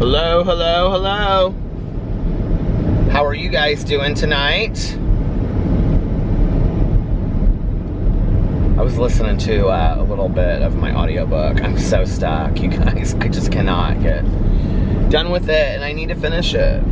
Hello, hello, hello. How are you guys doing tonight? I was listening to a little bit of my audiobook. I'm so stuck, you guys. I just cannot get done with it, and I need to finish it.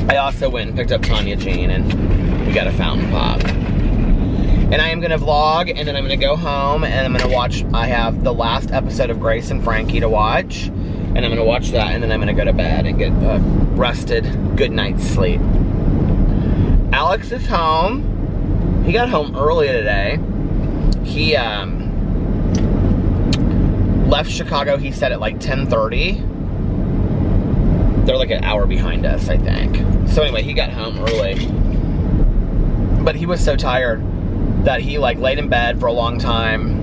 I also went and picked up Tanya Jean, and we got a fountain pop. And I am going to vlog, and then I'm going to go home, and I'm going to watch, I have the last episode of Grace and Frankie to watch, and I'm going to watch that, and then I'm going to go to bed and get a rested, good night's sleep. Alex is home. He got home early today. He left Chicago, he said, at like 10:30. They're like an hour behind us, I think. So anyway, he got home early. But he was so tired that he like laid in bed for a long time.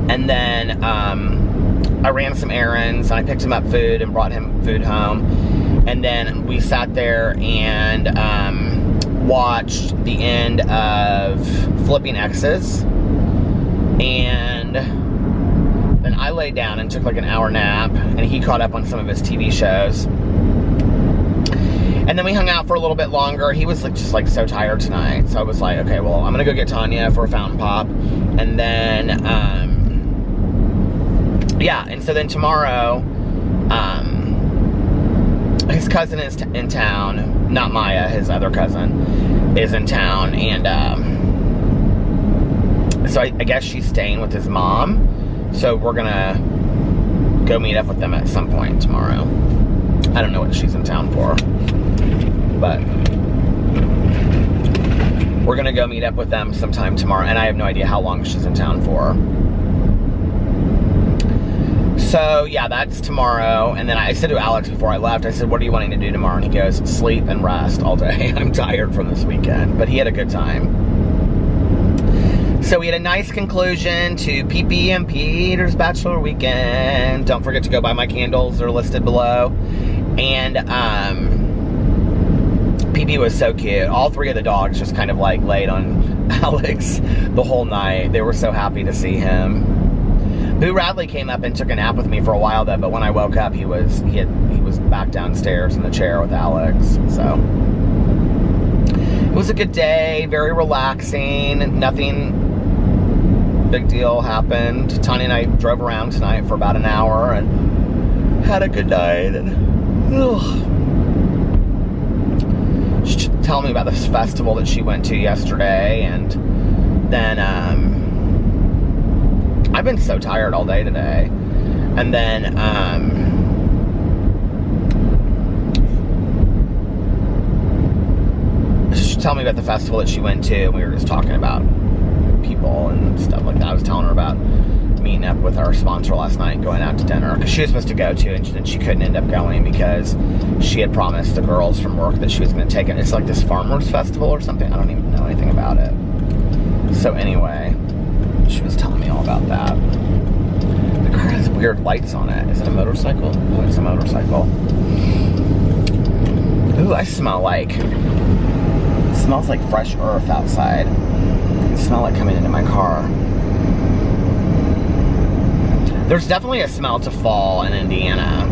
And then I ran some errands, and I picked him up food and brought him food home. And then we sat there and watched the end of Flipping X's. And then I laid down and took like an hour nap, and he caught up on some of his TV shows. And then we hung out for a little bit longer. He was like just like so tired tonight. So I was like, okay, well, I'm gonna go get Tanya for a fountain pop. And then yeah, and so then tomorrow, his cousin is in town, not Maya, his other cousin, is in town, and so I guess she's staying with his mom, so we're gonna go meet up with them at some point tomorrow. I don't know what she's in town for, but we're gonna go meet up with them sometime tomorrow, and I have no idea how long she's in town for. So, yeah, that's tomorrow. And then I said to Alex before I left, I said, what are you wanting to do tomorrow? And he goes, sleep and rest all day. I'm tired from this weekend. But he had a good time. So we had a nice conclusion to PP and Peter's Bachelor Weekend. Don't forget to go buy my candles. They're listed below. And PP was so cute. All three of the dogs just kind of like laid on Alex the whole night. They were so happy to see him. Boo Radley came up and took a nap with me for a while though, but when I woke up, he was back downstairs in the chair with Alex. So it was a good day, very relaxing. Nothing big deal happened. Tanya and I drove around tonight for about an hour and had a good night. And she was telling me about this festival that she went to yesterday, and then I've been so tired all day today. And then, she told me about the festival that she went to, and we were just talking about people and stuff like that. I was telling her about meeting up with our sponsor last night and going out to dinner, because she was supposed to go to, and then she couldn't end up going because she had promised the girls from work that she was going to take it. It's like this farmers festival or something. I don't even know anything about it. So anyway, she was telling me all about that. The car has weird lights on it. Is it a motorcycle? Oh, it's a motorcycle. Ooh, it smells like fresh earth outside. I can smell it coming into my car. There's definitely a smell to fall in Indiana.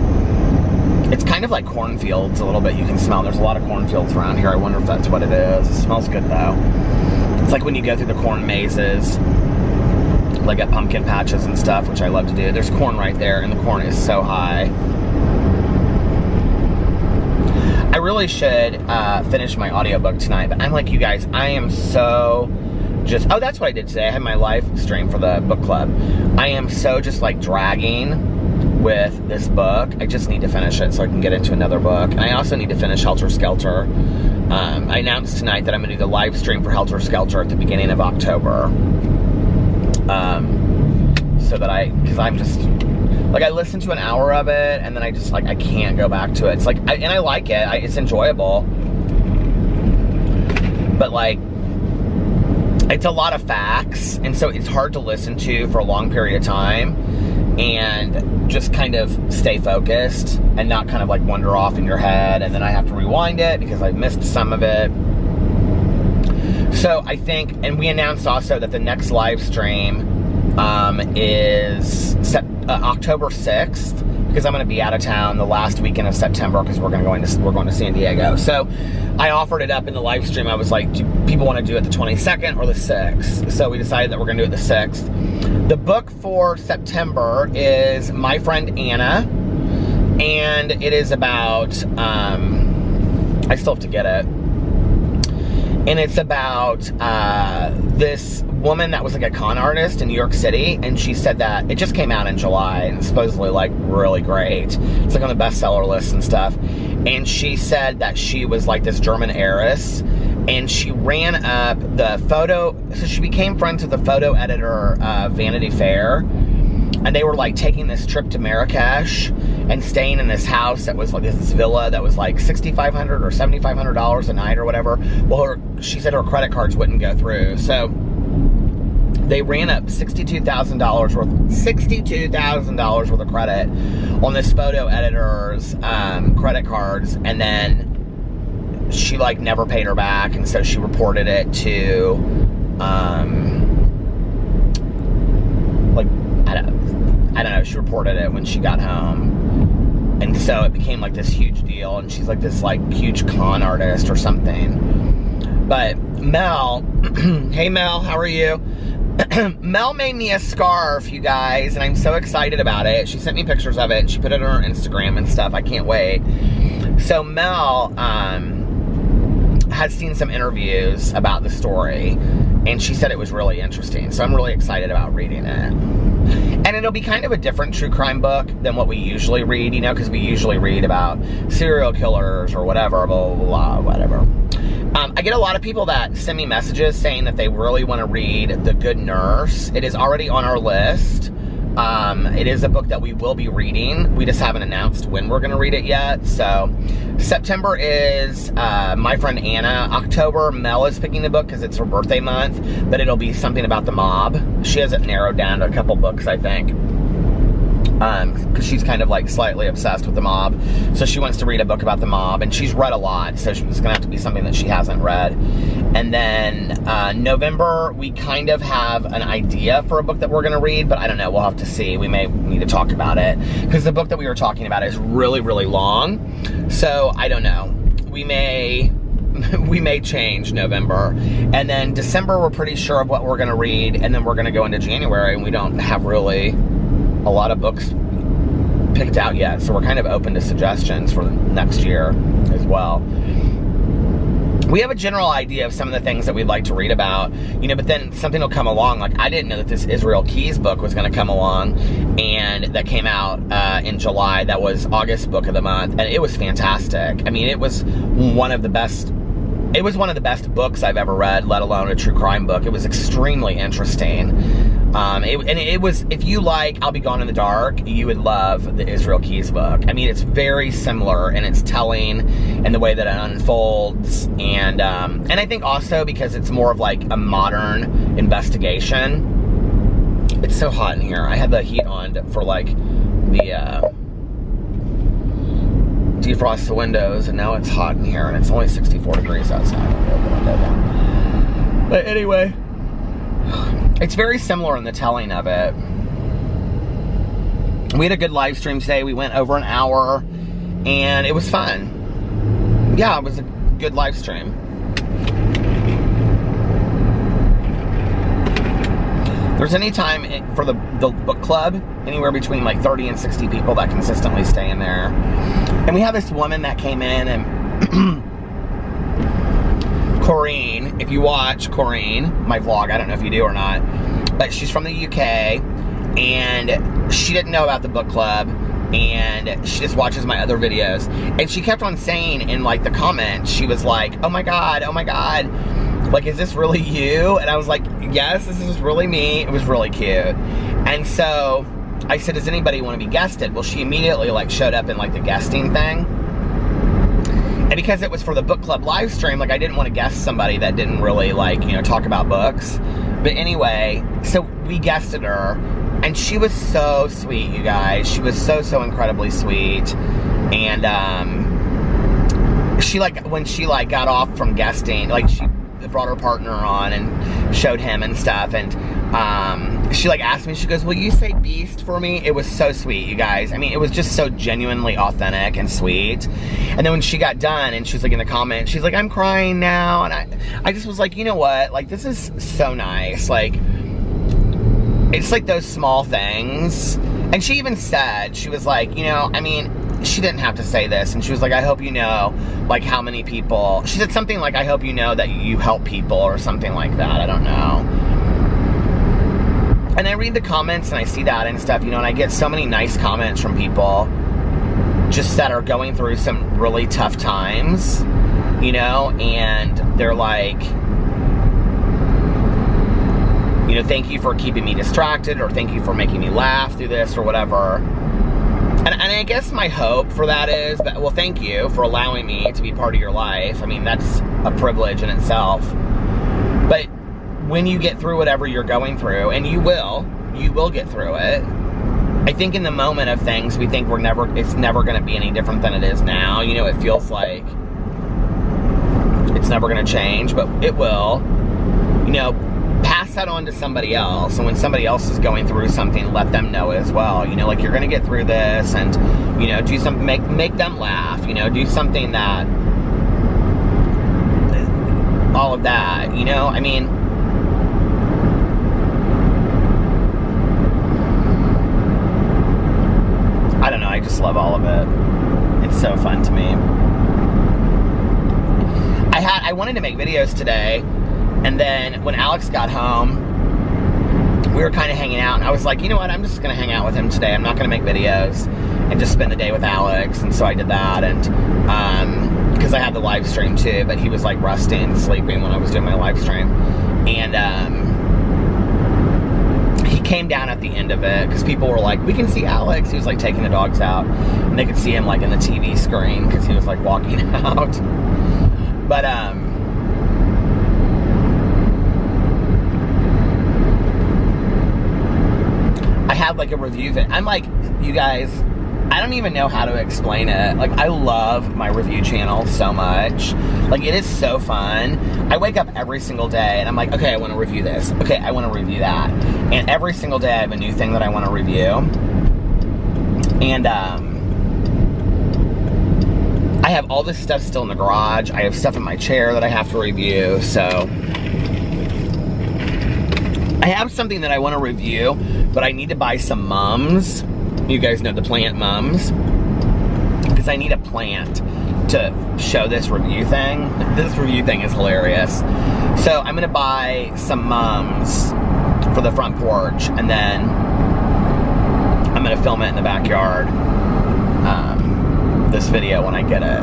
It's kind of like cornfields a little bit. You can smell. There's a lot of cornfields around here. I wonder if that's what it is. It smells good though. It's like when you go through the corn mazes, like at pumpkin patches and stuff, which I love to do. There's corn right there, and the corn is so high. I really should finish my audiobook tonight, but I'm like you guys, I am so just, oh, that's what I did today. I had my live stream for the book club. I am so just like dragging with this book. I just need to finish it so I can get into another book. And I also need to finish Helter Skelter. I announced tonight that I'm going to do the live stream for Helter Skelter at the beginning of October. So that because I'm just, like, I listened to an hour of it, and then I just, like, I can't go back to it. It's like, and I like it, it's enjoyable, but, like, it's a lot of facts, and so it's hard to listen to for a long period of time, and just kind of stay focused, and not kind of, like, wander off in your head, and then I have to rewind it, because I missed some of it. So, I think, and we announced also that the next live stream is October 6th, because I'm going to be out of town the last weekend of September because we're going to San Diego. So I offered it up in the live stream. I was like, do people want to do it the 22nd or the 6th? So we decided that we're going to do it the 6th. The book for September is My Friend Anna, and it is about, I still have to get it. And it's about this woman that was like a con artist in New York City, and she said that it just came out in July and it's supposedly like really great. It's like on the bestseller list and stuff. And she said that she was like this German heiress, and she ran up the photo. So she became friends with the photo editor of Vanity Fair, and they were like taking this trip to Marrakesh and staying in this house that was like this villa that was like $6,500 or $7,500 a night or whatever. Well, she said her credit cards wouldn't go through, so they ran up $62,000 worth of credit on this photo editor's credit cards, and then she like never paid her back, and so she reported it to I don't know, she reported it when she got home. And so it became like this huge deal, and she's like this like huge con artist or something. But Mel, hey Mel, how are you? Mel made me a scarf, you guys, and I'm so excited about it. She sent me pictures of it, and she put it on her Instagram and stuff. I can't wait. So Mel has seen some interviews about the story, and she said it was really interesting. So I'm really excited about reading it. And it'll be kind of a different true crime book than what we usually read, you know, because we usually read about serial killers or whatever, blah, blah, blah, whatever. I get a lot of people that send me messages saying that they really want to read The Good Nurse. It is already on our list. It is a book that we will be reading. We just haven't announced when we're going to read it yet. So September is My Friend Anna. October, Mel is picking the book because it's her birthday month, but it'll be something about the mob. She has it narrowed down to a couple books, I think, because she's kind of like slightly obsessed with the mob. So she wants to read a book about the mob, and she's read a lot, so it's going to have to be something that she hasn't read. And then November, we kind of have an idea for a book that we're going to read, but I don't know, we'll have to see. We may need to talk about it, because the book that we were talking about is really, really long. So I don't know. We may change November. And then December, we're pretty sure of what we're going to read, and then we're going to go into January, and we don't have really a lot of books picked out yet, so we're kind of open to suggestions for next year as well. We have a general idea of some of the things that we'd like to read about, you know, but then something will come along. Like, I didn't know that this Israel Keys book was going to come along, and that came out in July. That was August book of the month, and it was fantastic. I mean, it was one of the best books I've ever read, let alone a true crime book. It was extremely interesting. It was, if you like I'll Be Gone in the Dark, you would love the Israel Keys book. I mean, it's very similar in its telling and the way that it unfolds, and I think also because it's more of like a modern investigation. It's so hot in here. I had the heat on for like the defrost the windows, and now it's hot in here, and it's only 64 degrees outside. But anyway, it's very similar in the telling of it. We had a good live stream today. We went over an hour, and it was fun. Yeah, it was a good live stream. There's any time for the book club, anywhere between like 30 and 60 people that consistently stay in there. And we have this woman that came in, and Corrine, if you watch Corrine, my vlog, I don't know if you do or not, but she's from the UK, and she didn't know about the book club, and she just watches my other videos, and she kept on saying in like the comments, she was like, oh my god, like, is this really you? And I was like, yes, this is really me. It was really cute. And so I said, does anybody want to be guested? Well, she immediately like showed up in like the guesting thing. And because it was for the book club live stream, like, I didn't want to guest somebody that didn't really like, you know, talk about books. But anyway, so we guested her, and she was so sweet, you guys. She was so incredibly sweet. And she like, when she like got off from guesting, like, she brought her partner on and showed him and stuff, and she like asked me, she goes, will you say beast for me? It was so sweet, you guys. I mean, it was just so genuinely authentic and sweet. And then when she got done and she's like in the comments, she's like, I'm crying now. And I just was like, you know what? Like, this is so nice. Like, it's like those small things. And she even said, she was like, you know, I mean, she didn't have to say this. And she was like, I hope you know, like, how many people, she said something like, I hope you know that you help people or something like that. I don't know. And I read the comments and I see that and stuff, you know, and I get so many nice comments from people just that are going through some really tough times, you know, and they're like, you know, thank you for keeping me distracted, or thank you for making me laugh through this, or whatever. And I guess my hope for that is that, well, thank you for allowing me to be part of your life. I mean, that's a privilege in itself. But when you get through whatever you're going through, and you will get through it. I think in the moment of things, we think it's never going to be any different than it is now. You know, it feels like it's never going to change, but it will. You know, pass that on to somebody else, and when somebody else is going through something, let them know as well. You know, like, you're going to get through this, and, you know, do something, make them laugh, you know, do something that, all of that, you know, I mean, I don't know, I just love all of it. It's so fun to me. I wanted to make videos today, and then when Alex got home, we were kind of hanging out, and I was like, you know what, I'm just going to hang out with him today. I'm not going to make videos and just spend the day with Alex. And so I did that, and because I had the live stream too, but he was like resting, sleeping when I was doing my live stream. And he came down at the end of it because people were like, we can see Alex. He was like taking the dogs out, and they could see him like in the TV screen because he was like walking out. But I had like a review thing. I'm like, you guys, I don't even know how to explain it. Like, I love my review channel so much. Like, it is so fun. I wake up every single day and I'm like, okay, I want to review this. Okay, I want to review that. And every single day I have a new thing that I want to review. And I have all this stuff still in the garage. I have stuff in my chair that I have to review. So I have something that I want to review, but I need to buy some mums. You guys know the plant mums, because I need a plant to show this review thing. This review thing is hilarious. So I'm gonna buy some mums for the front porch, and then I'm gonna film it in the backyard. This video when I get it.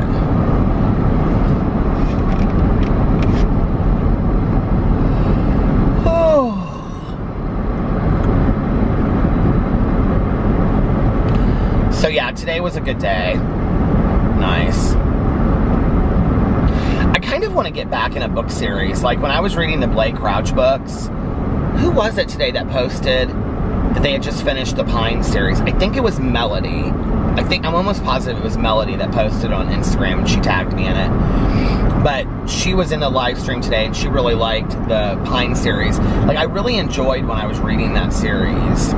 So yeah, today was a good day. Nice. I kind of want to get back in a book series. Like, when I was reading the Blake Crouch books, who was it today that posted that they had just finished the Pine series? I think it was Melody. I'm almost positive it was Melody that posted on Instagram, and she tagged me in it. But she was in the live stream today, and she really liked the Pine series. Like, I really enjoyed when I was reading that series.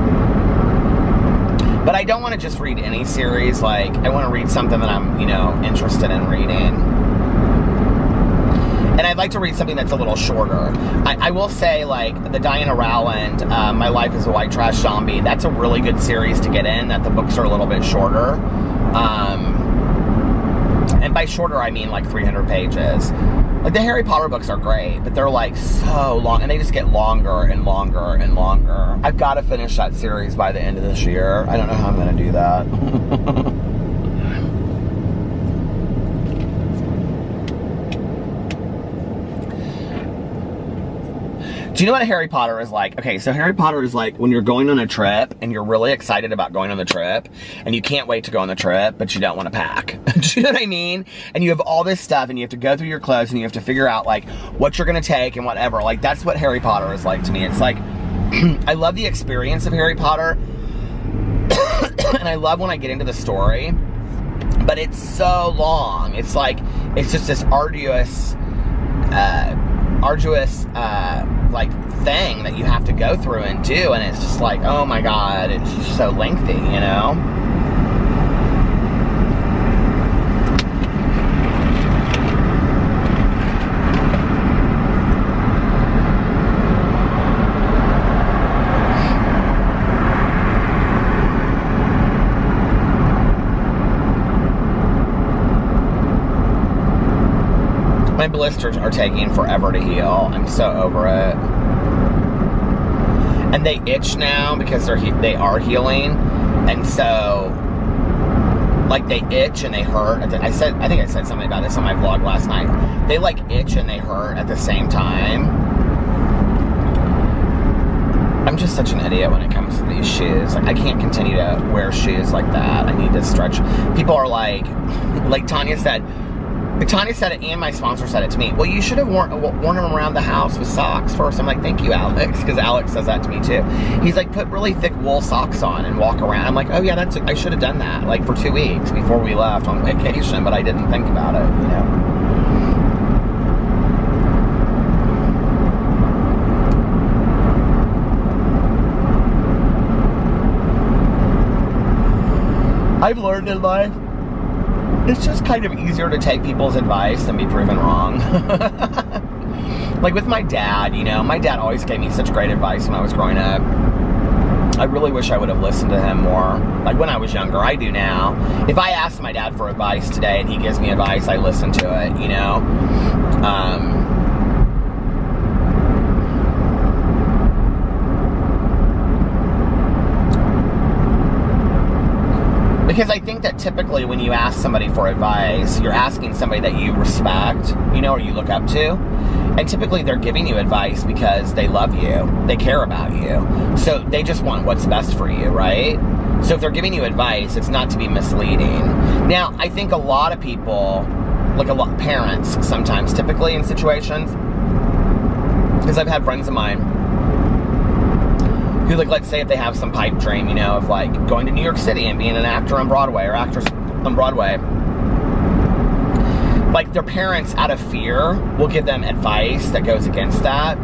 But I don't want to just read any series. Like, I want to read something that I'm, you know, interested in reading. And I'd like to read something that's a little shorter. I will say, like, the Diana Rowland, My Life as a White Trash Zombie, that's a really good series to get in, that the books are a little bit shorter. And by shorter, I mean, like, 300 pages. Like, the Harry Potter books are great, but they're, like, so long, and they just get longer and longer and longer. I've got to finish that series by the end of this year. I don't know how I'm going to do that. Do you know what Harry Potter is like? Okay, so Harry Potter is like when you're going on a trip and you're really excited about going on the trip and you can't wait to go on the trip, but you don't want to pack. Do you know what I mean? And you have all this stuff and you have to go through your clothes and you have to figure out like what you're going to take and whatever. Like, that's what Harry Potter is like to me. It's like, I love the experience of Harry Potter and I love when I get into the story, but it's so long. It's like, it's just this arduous like thing that you have to go through and do, and it's just like, oh my God, it's just so lengthy, you know? My blisters are taking forever to heal. I'm so over it. And they itch now because they are healing. And so, like, they itch and they hurt. I think I said something about this on my vlog last night. They, like, itch and they hurt at the same time. I'm just such an idiot when it comes to these shoes. Like, I can't continue to wear shoes like that. I need to stretch. People are like Tanya said it, and my sponsor said it to me. Well, you should have worn them around the house with socks first. I'm like, thank you, Alex, because Alex says that to me too. He's like, put really thick wool socks on and walk around. I'm like, oh yeah, I should have done that, like, for 2 weeks before we left on vacation, but I didn't think about it, you know. I've learned in life, it's just kind of easier to take people's advice than be proven wrong. Like with my dad, you know, my dad always gave me such great advice when I was growing up. I really wish I would have listened to him more. Like when I was younger, I do now. If I ask my dad for advice today and he gives me advice, I listen to it, you know. Because I think that typically when you ask somebody for advice, you're asking somebody that you respect, you know, or you look up to. And typically they're giving you advice because they love you. They care about you. So they just want what's best for you, right? So if they're giving you advice, it's not to be misleading. Now, I think a lot of people, like a lot of parents sometimes, typically in situations, because I've had friends of mine who, like, let's say if they have some pipe dream, you know, of like going to New York City and being an actor on Broadway or actress on Broadway, like their parents out of fear will give them advice that goes against that.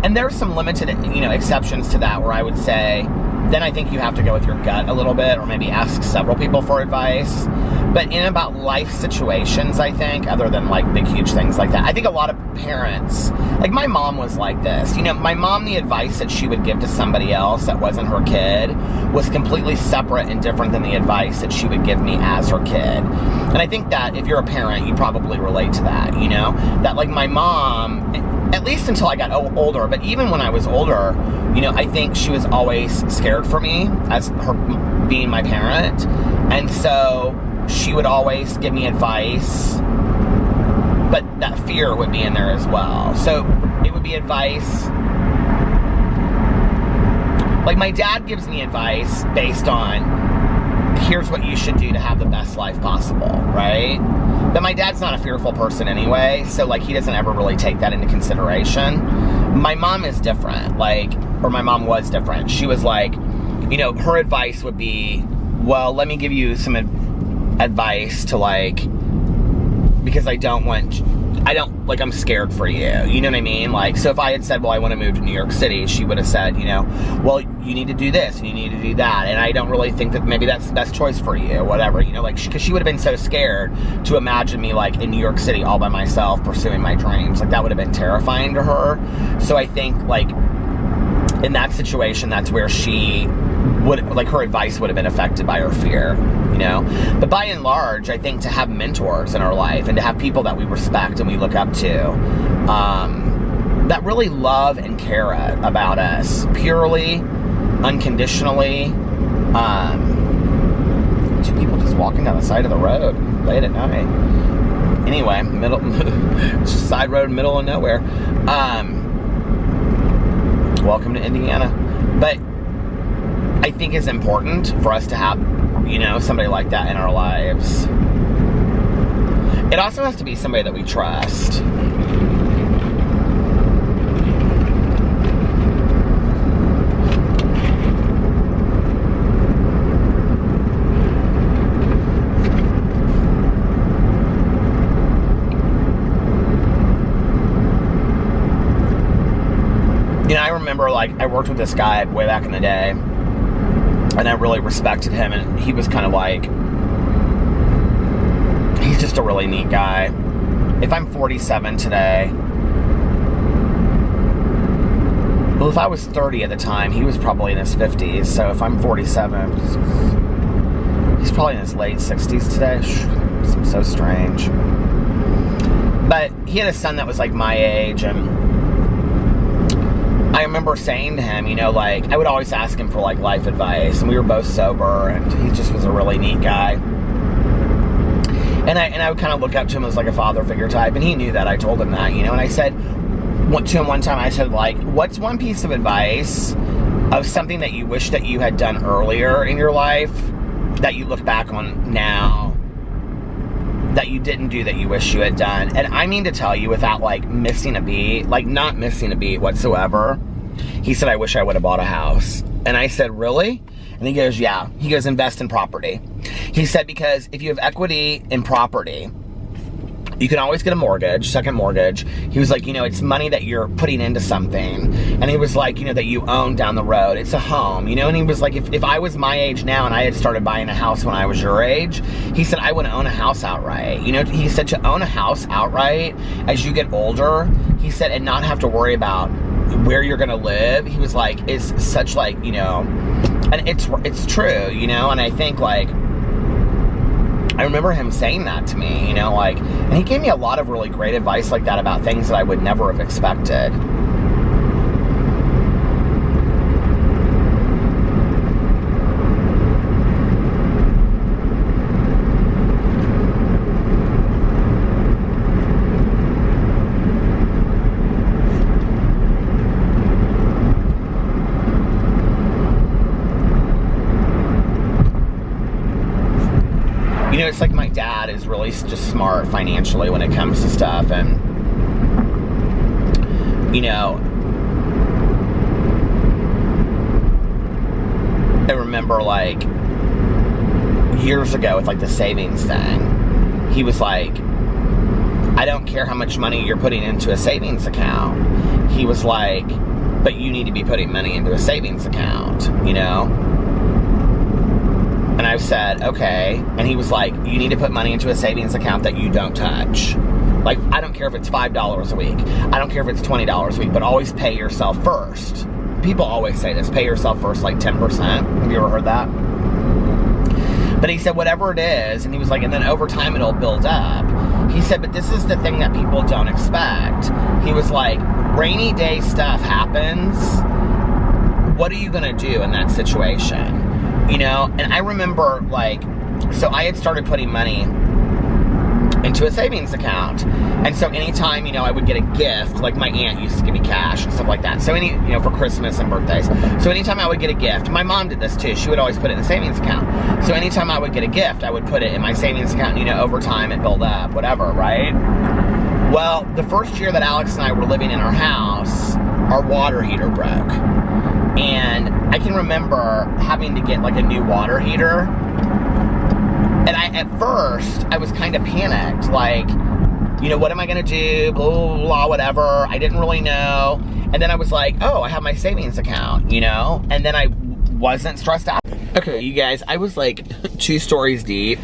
And there's some limited, you know, exceptions to that where I would say, then I think you have to go with your gut a little bit, or maybe ask several people for advice. But in about life situations, I think, other than like big, huge things like that, I think a lot of parents, like my mom was like this. You know, my mom, the advice that she would give to somebody else that wasn't her kid was completely separate and different than the advice that she would give me as her kid. And I think that if you're a parent, you probably relate to that, you know? That like my mom, at least until I got older, but even when I was older, you know, I think she was always scared for me as her being my parent. And so she would always give me advice, but that fear would be in there as well. So it would be advice. Like my dad gives me advice based on, here's what you should do to have the best life possible, right? But my dad's not a fearful person anyway, so like he doesn't ever really take that into consideration. My mom is different, like, or my mom was different. She was like, you know, her advice would be, well, let me give you some advice to like, because I'm scared for you. You know what I mean? Like, so if I had said, well, I want to move to New York City, she would have said, you know, well, you need to do this and you need to do that. And I don't really think that maybe that's the best choice for you or whatever, you know, like, because she would have been so scared to imagine me like in New York City all by myself pursuing my dreams. Like that would have been terrifying to her. So I think like in that situation, that's where she would, like, her advice would have been affected by her fear, you know? But by and large, I think to have mentors in our life and to have people that we respect and we look up to, that really love and care about us purely, unconditionally. Two people just walking down the side of the road late at night. Anyway, side road, middle of nowhere. Welcome to Indiana. But I think it's important for us to have, you know, somebody like that in our lives. It also has to be somebody that we trust. like, I worked with this guy way back in the day, and I really respected him, and he was kind of like, he's just a really neat guy. If I'm 47 today, well, if I was 30 at the time, he was probably in his 50s, so if I'm 47, he's probably in his late 60s today. It's so strange. But he had a son that was like my age, and I remember saying to him, you know, like, I would always ask him for like life advice, and we were both sober, and he just was a really neat guy. And I would kind of look up to him as like a father figure type, and he knew that. I told him that, you know, and I said to him one time, I said, like, what's one piece of advice of something that you wish that you had done earlier in your life that you look back on now that you didn't do that you wish you had done? And I mean to tell you, without like missing a beat, like not missing a beat whatsoever, he said, I wish I would have bought a house. And I said, really? And he goes, yeah. He goes, invest in property. He said, because if you have equity in property, you can always get a mortgage, second mortgage. He was like, you know, it's money that you're putting into something. And he was like, you know, that you own down the road. It's a home, you know? And he was like, if I was my age now and I had started buying a house when I was your age, he said, I want to own a house outright. You know, he said to own a house outright as you get older, he said, and not have to worry about where you're going to live. He was like, it's such like, you know, and it's true, you know? And I think like, I remember him saying that to me, you know, like, and he gave me a lot of really great advice like that about things that I would never have expected. You know, it's like my dad is really just smart financially when it comes to stuff, and, you know, I remember like years ago with like the savings thing, he was like, I don't care how much money you're putting into a savings account. He was like, but you need to be putting money into a savings account, you know? And I said, okay. And he was like, you need to put money into a savings account that you don't touch. Like, I don't care if it's $5 a week. I don't care if it's $20 a week, but always pay yourself first. People always say this, pay yourself first, like 10%. Have you ever heard that? But he said, whatever it is, and he was like, and then over time it'll build up. He said, but this is the thing that people don't expect. He was like, rainy day stuff happens. What are you gonna do in that situation? You know, and I remember, like, so I had started putting money into a savings account. And so anytime, you know, I would get a gift, like my aunt used to give me cash and stuff like that. So you know, for Christmas and birthdays. So anytime I would get a gift, my mom did this too. She would always put it in a savings account. So anytime I would get a gift, I would put it in my savings account, you know, over time it build up, whatever, right? Well, the first year that Alex and I were living in our house, our water heater broke. And I can remember having to get like a new water heater. And at first, I was kind of panicked. Like, you know, what am I going to do? Blah, blah, blah, whatever. I didn't really know. And then I was like, oh, I have my savings account, you know? And then I wasn't stressed out. Okay, you guys, I was like 2 stories deep.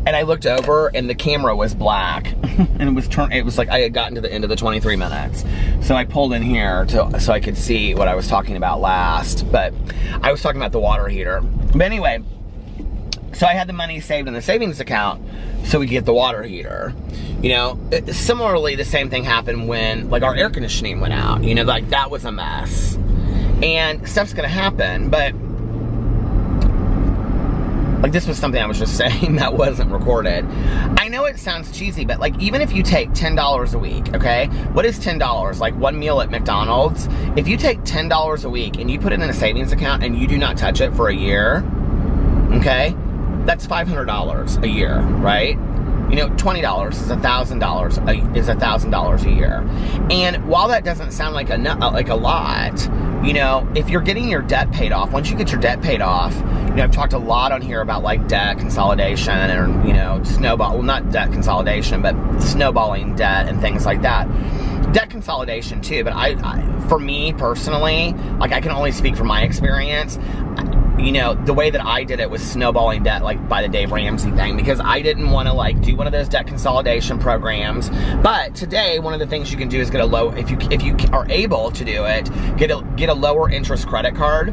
And I looked over and the camera was black. And it was like I had gotten to the end of the 23 minutes. So I pulled in here so I could see what I was talking about last. But I was talking about the water heater. But anyway, so I had the money saved in the savings account so we could get the water heater. You know, similarly, the same thing happened when like our air conditioning went out. You know, like that was a mess. And stuff's gonna happen, but like this was something I was just saying that wasn't recorded. I know it sounds cheesy, but like even if you take $10 a week, okay? What is $10? Like one meal at McDonald's? If you take $10 a week and you put it in a savings account and you do not touch it for a year, okay? That's $500 a year, right? You know, $20 is $1,000 a year. And while that doesn't sound like a lot, you know, if you're getting your debt paid off, once you get your debt paid off, you know, I've talked a lot on here about like debt consolidation and, you know, not debt consolidation, but snowballing debt and things like that. debt consolidation too, but for me personally, like I can only speak from my experience. You know, the way that I did it was snowballing debt, like by the Dave Ramsey thing, because I didn't want to like do one of those debt consolidation programs. But today, one of the things you can do is get a low, if you are able to do it, get a lower interest credit card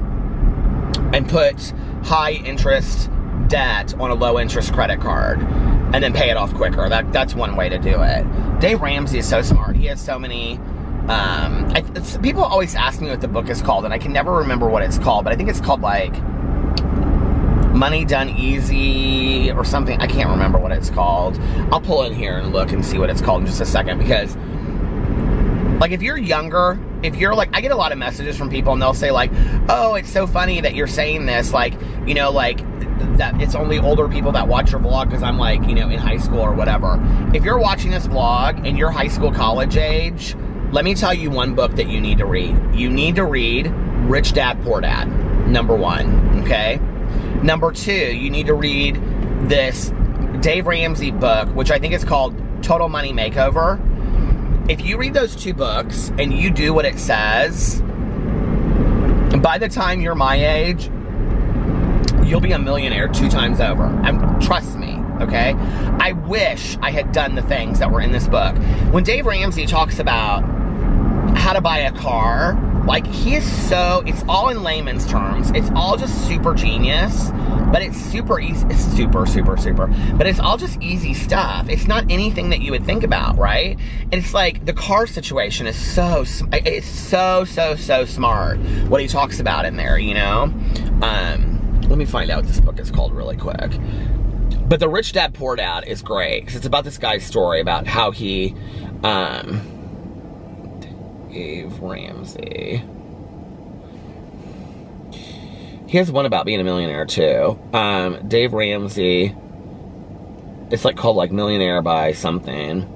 and put high interest debt on a low interest credit card and then pay it off quicker. That's one way to do it. Dave Ramsey is so smart. He has so many, people always ask me what the book is called, and I can never remember what it's called, but I think it's called like Money Done Easy or something. I can't remember what it's called. I'll pull in here and look and see what it's called in just a second, because like if you're younger, if you're like, I get a lot of messages from people and they'll say like, oh, it's so funny that you're saying this, like, you know, like that it's only older people that watch your vlog because I'm like, you know, in high school or whatever. If you're watching this vlog and you're high school, college age, let me tell you one book that you need to read. You need to read Rich Dad, Poor Dad, #1, okay? #2, you need to read this Dave Ramsey book, which I think is called Total Money Makeover. If you read those 2 books and you do what it says, by the time you're my age, you'll be a millionaire 2 times over. Trust me, okay? I wish I had done the things that were in this book. When Dave Ramsey talks about how to buy a car, like he is so, it's all in layman's terms. It's all just super genius, but it's super easy. It's super, but it's all just easy stuff. It's not anything that you would think about, right? And it's like the car situation is it's so smart what he talks about in there, you know? Let me find out what this book is called really quick. But the Rich Dad, Poor Dad is great because it's about this guy's story about how he, Dave Ramsey. He has one about being a millionaire too. Dave Ramsey, it's like called like Millionaire by something.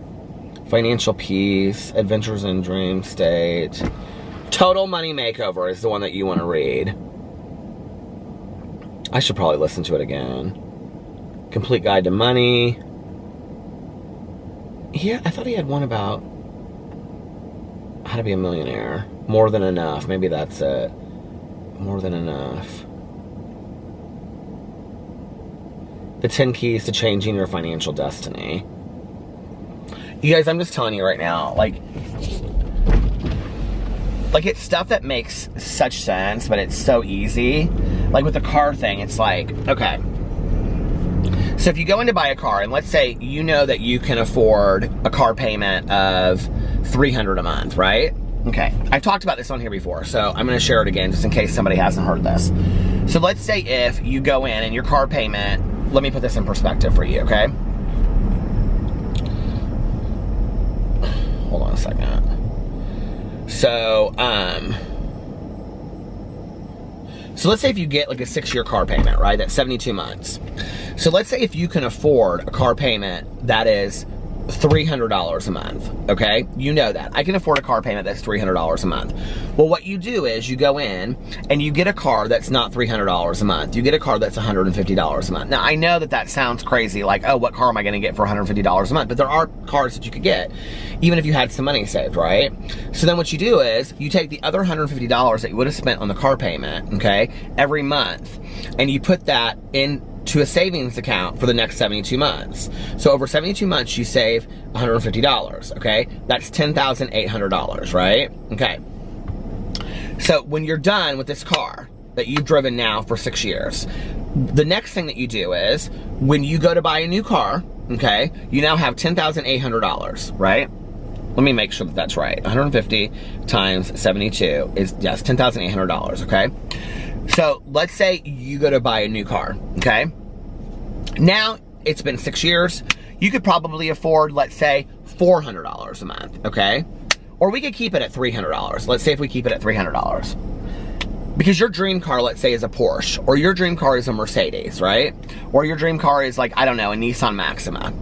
Financial Peace, Adventures in Dream State. Total Money Makeover is the one that you want to read. I should probably listen to it again. Complete Guide to Money. Yeah, I thought he had one about how to be a millionaire. More Than Enough. Maybe that's it. More Than Enough. The 10 Keys to Changing Your Financial Destiny. You guys, I'm just telling you right now, like it's stuff that makes such sense, but it's so easy. Like with the car thing, it's like, okay. So if you go in to buy a car, and let's say you know that you can afford a car payment of $300 a month, right? Okay, I've talked about this on here before, so I'm gonna share it again just in case somebody hasn't heard this. So let's say if you go in and your car payment, let me put this in perspective for you, okay? Hold on a second. So let's say if you get like a 6-year car payment, right? That's 72 months. So let's say if you can afford a car payment that is $300 a month, okay? You know that. I can afford a car payment that's $300 a month. Well, what you do is you go in and you get a car that's not $300 a month. You get a car that's $150 a month. Now, I know that that sounds crazy, like, oh, what car am I gonna get for $150 a month? But there are cars that you could get, even if you had some money saved, right? So then what you do is you take the other $150 that you would have spent on the car payment, okay, every month, and you put that into a savings account for the next 72 months. So over 72 months, you save $150, okay? That's $10,800, right? Okay. So when you're done with this car that you've driven now for 6 years, the next thing that you do is when you go to buy a new car, okay, you now have $10,800, right? Let me make sure that that's right. 150 times 72 is, yes, $10,800, okay? So let's say you go to buy a new car, okay? Now it's been 6 years. You could probably afford, let's say, $400 a month, okay? Or we could keep it at $300. Let's say if we keep it at $300. Because your dream car, let's say, is a Porsche, or your dream car is a Mercedes, right? Or your dream car is like, I don't know, a Nissan Maxima.